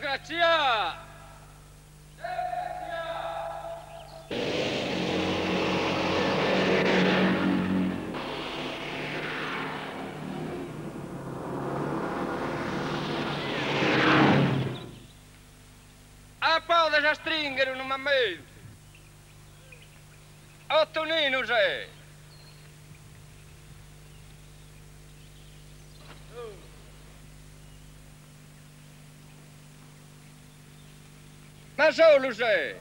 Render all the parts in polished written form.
Democrazia! A pau da stringere un momento. 8 nino sei. Ma solo sei.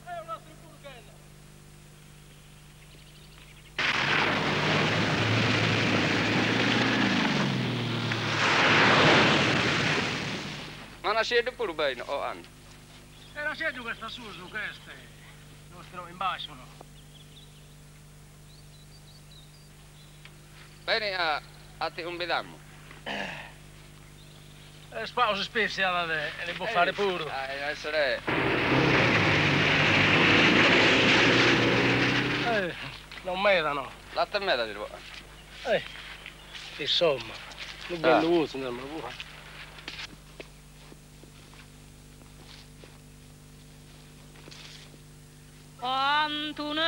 È un altro burghello. Ma non siete pure bene, oh Anna. E non siete che sta su queste, nostro imbasciano. Bene, a te un bedammo. Spauso speciale, le può fare pure. Essere. Non medano. Latte e meda di voi. Insomma, non bello uso, non me lo vuoi. Antonello,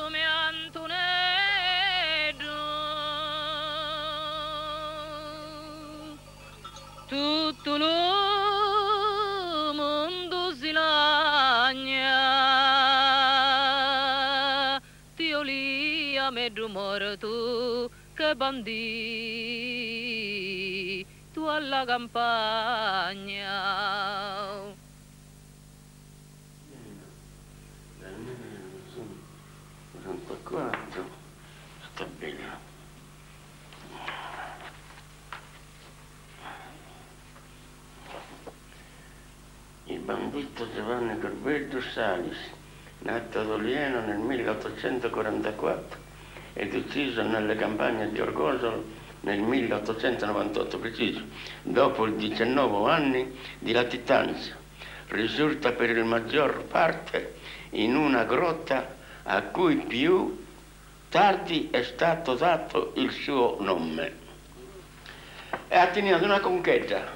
mio Antonello, tutto il mondo si lagna, ti olia meglio morto che bandì, tu alla campagna. Sta bene. Il bandito Giovanni Corberto Salis, nato ad Olieno nel 1844 ed ucciso nelle campagne di Orgosolo nel 1898 preciso, dopo 19 anni di latitanza, risulta per il maggior parte in una grotta a cui più tardi è stato dato il suo nome. E ha tenuto una conchetta,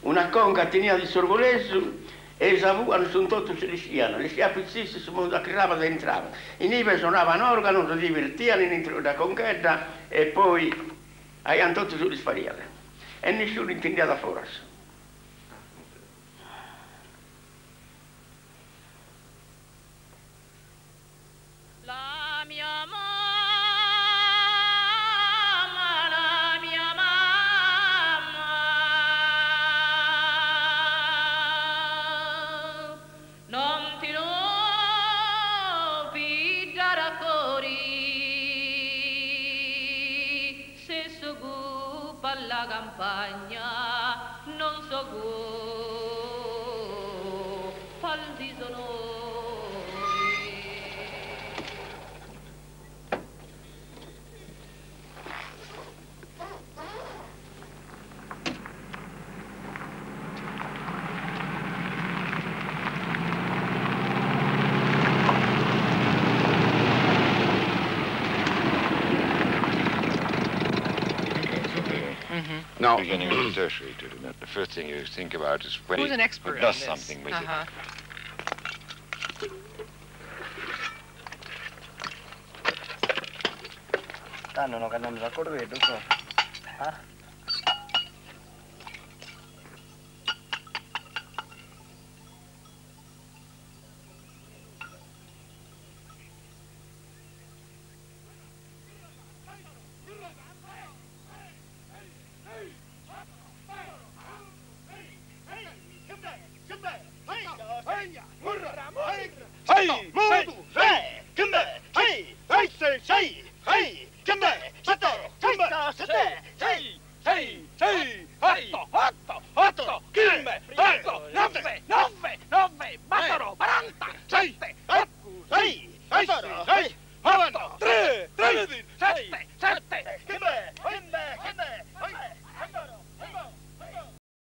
una conca tenia di sorvolesso e savuano sono tutti cristiani, le si appizzissi su mondo che rava entrava. In ive suonavano organo, si divertivano in la conchetta e poi avevano tutti sulle spariate. E nessuno intendeva da fuori. La mia mamma non ti lo pigliare fuori se so gupa alla campagna non so gupa al disonore. No. Beginning of the tertiary to do that. The first thing you think about is when Who's an expert does on this? something with it. Stanno cannando da corredo, so.